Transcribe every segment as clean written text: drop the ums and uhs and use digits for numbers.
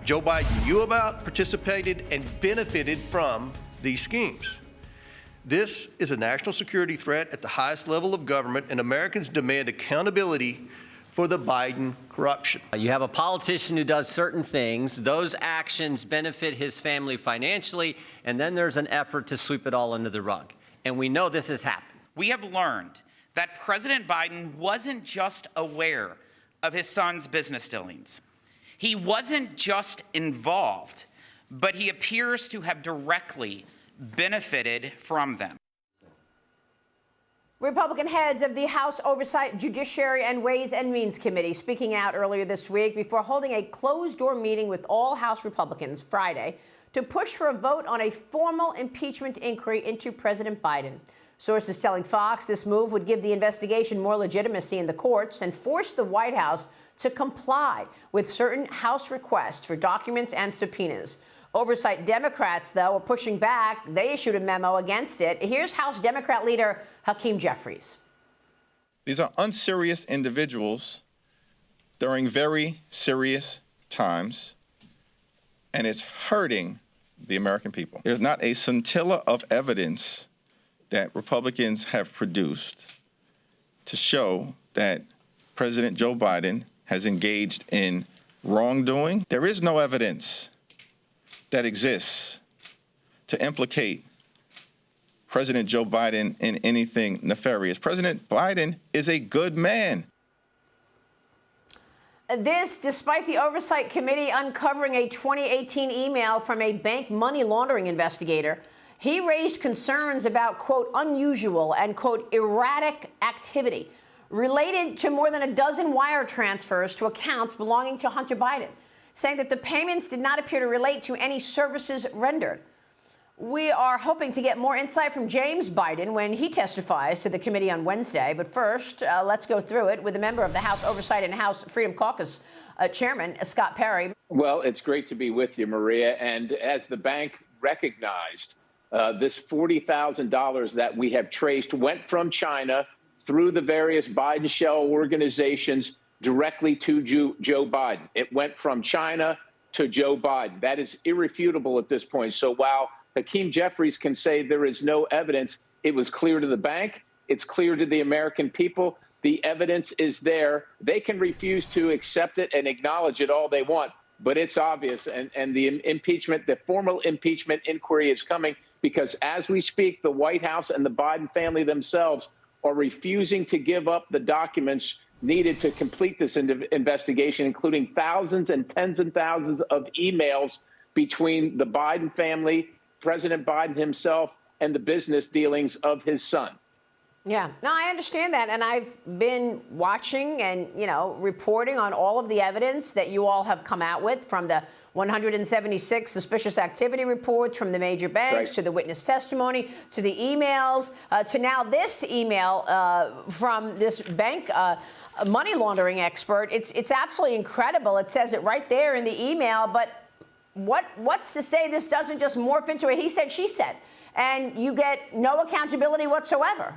Joe Biden knew about, participated, and benefited from these schemes. This is a national security threat at the highest level of government, and Americans demand accountability for the Biden corruption. You have a politician who does certain things. Those actions benefit his family financially, and then there's an effort to sweep it all under the rug. And we know this has happened. We have learned that President Biden wasn't just aware of his son's business dealings. He wasn't just involved, but he appears to have directly benefited from them. Republican heads of the House Oversight, Judiciary, and Ways and Means Committee speaking out earlier this week before holding a closed-door meeting with all House Republicans Friday to push for a vote on a formal impeachment inquiry into President Biden. Sources telling Fox this move would give the investigation more legitimacy in the courts and force the White House to comply with certain House requests for documents and subpoenas. Oversight Democrats, though, are pushing back. They issued a memo against it. Here's House Democrat leader Hakeem Jeffries. These are unserious individuals during very serious times, and it's hurting the American people. There's not a scintilla of evidence that Republicans have produced to show that President Joe Biden has engaged in wrongdoing. There is no evidence that exists to implicate President Joe Biden in anything nefarious. President Biden is a good man. This, despite the Oversight Committee uncovering a 2018 email from a bank money laundering investigator. He raised concerns about, quote, unusual and, quote, erratic activity related to more than a dozen wire transfers to accounts belonging to Hunter Biden, saying that the payments did not appear to relate to any services rendered. We are hoping to get more insight from James Biden when he testifies to the committee on Wednesday. But first, let's go through it with a member of the House Oversight and House Freedom Caucus Chairman, Scott Perry. Well, it's great to be with you, Maria. And as the bank recognized, this $40,000 that we have traced went from China through the various Biden shell organizations directly to Joe Biden. It went from China to Joe Biden. That is irrefutable at this point. So while Hakeem Jeffries can say there is no evidence, it was clear to the bank. It's clear to the American people. The evidence is there. They can refuse to accept it and acknowledge it all they want, but it's obvious. And the impeachment, the formal impeachment inquiry is coming because as we speak, the White House and the Biden family themselves are refusing to give up the documents needed to complete this investigation, including thousands and tens of thousands of emails between the Biden family, President Biden himself, and the business dealings of his son. Yeah, no, I understand that. And I've been watching and, reporting on all of the evidence that you all have come out with, from the 176 suspicious activity reports from the major banks, to the witness testimony, to the emails, to now this email from this bank money laundering expert. It's absolutely incredible. It says it right there in the email. But what's to say this doesn't just morph into a he said, she said, and you get no accountability whatsoever?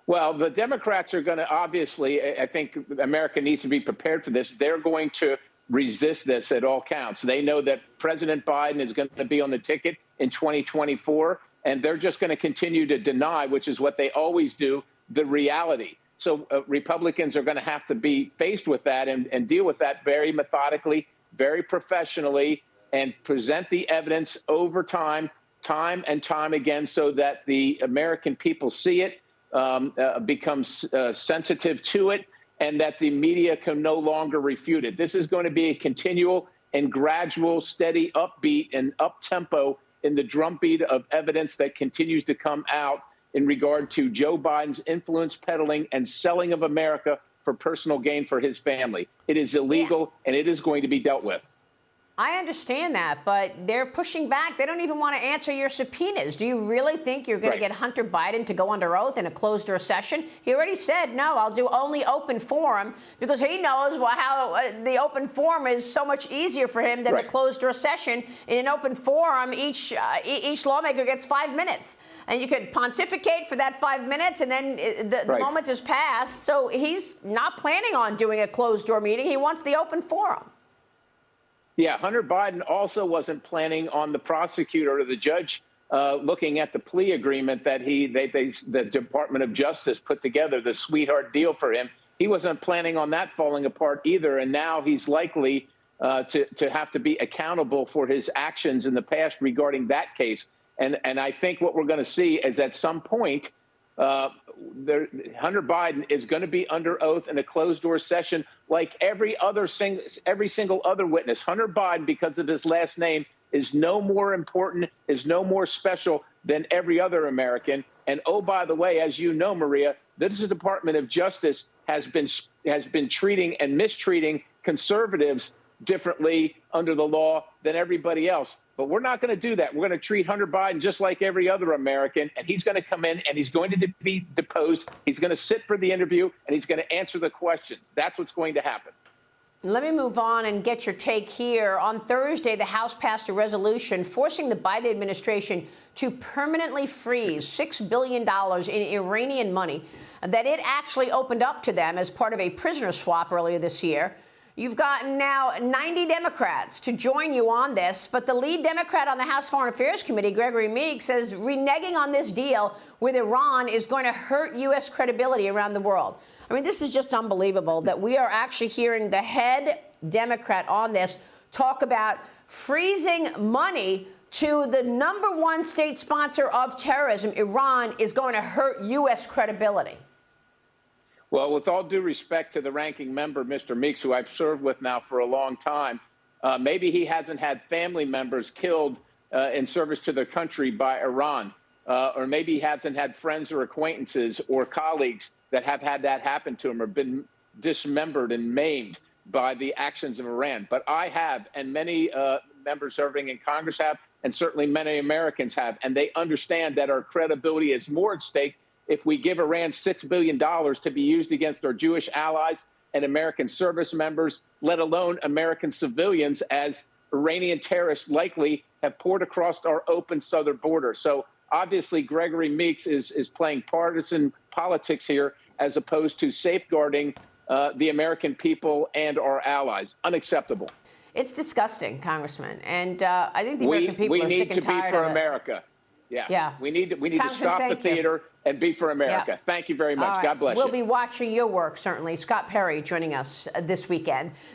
Well, the Democrats are going to, obviously, I think America needs to be prepared for this. They're going to resist this at all counts. They know that President Biden is going to be on the ticket in 2024, and they're just going to continue to deny, which is what they always do, the reality. So Republicans are going to have to be faced with that and deal with that very methodically, very professionally, and present the evidence over time and time again, so that the American people see it, becomes sensitive to it, and that the media can no longer refute it. This is going to be a continual and gradual, steady upbeat and up-tempo in the drumbeat of evidence that continues to come out in regard to Joe Biden's influence peddling and selling of America for personal gain for his family. It is illegal, and it is going to be dealt with. I understand that, but they're pushing back. They don't even want to answer your subpoenas. Do you really think you're going to get Hunter Biden to go under oath in a closed-door session? He already said, no, I'll do only open forum, because he knows how the open forum is so much easier for him than the closed-door session. In an open forum, each lawmaker gets 5 minutes, and you could pontificate for that 5 minutes, and then the moment is passed. So he's not planning on doing a closed-door meeting. He wants the open forum. Yeah, Hunter Biden also wasn't planning on the prosecutor or the judge looking at the plea agreement that the Department of Justice put together, the sweetheart deal for him. He wasn't planning on that falling apart either, and now he's likely to have to be accountable for his actions in the past regarding that case. And I think what we're going to see is at some point, Hunter Biden is going to be under oath in a closed-door session like every single other witness. Hunter Biden, because of his last name, is no more important, is no more special than every other American. And oh, by the way, as you know, Maria, this Department of Justice has been treating and mistreating conservatives differently under the law than everybody else. But we're not going to do that. We're going to treat Hunter Biden just like every other American, and he's going to come in and he's going to be deposed. He's going to sit for the interview, and he's going to answer the questions. That's what's going to happen. Let me move on and get your take here. On Thursday, the House passed a resolution forcing the Biden administration to permanently freeze $6 billion in Iranian money that it actually opened up to them as part of a prisoner swap earlier this year. You've gotten now 90 Democrats to join you on this, but the lead Democrat on the House Foreign Affairs Committee, Gregory Meeks, says reneging on this deal with Iran is going to hurt U.S. credibility around the world. I mean, this is just unbelievable that we are actually hearing the head Democrat on this talk about freezing money to the #1 state sponsor of terrorism, Iran, is going to hurt U.S. credibility. Well, with all due respect to the ranking member, Mr. Meeks, who I've served with now for a long time, maybe he hasn't had family members killed in service to their country by Iran, or maybe he hasn't had friends or acquaintances or colleagues that have had that happen to him or been dismembered and maimed by the actions of Iran. But I have, and many members serving in Congress have, and certainly many Americans have, and they understand that our credibility is more at stake if we give Iran $6 billion to be used against our Jewish allies and American service members, let alone American civilians, as Iranian terrorists likely have poured across our open southern border. So obviously, Gregory Meeks is playing partisan politics here as opposed to safeguarding the American people and our allies. Unacceptable. It's disgusting, Congressman. And I think the American people are sick and tired of it. We need to be for America. Yeah. We need to stop the theater and be for America. Yeah. Thank you very much. God bless you. We'll be watching your work, certainly. Scott Perry joining us this weekend.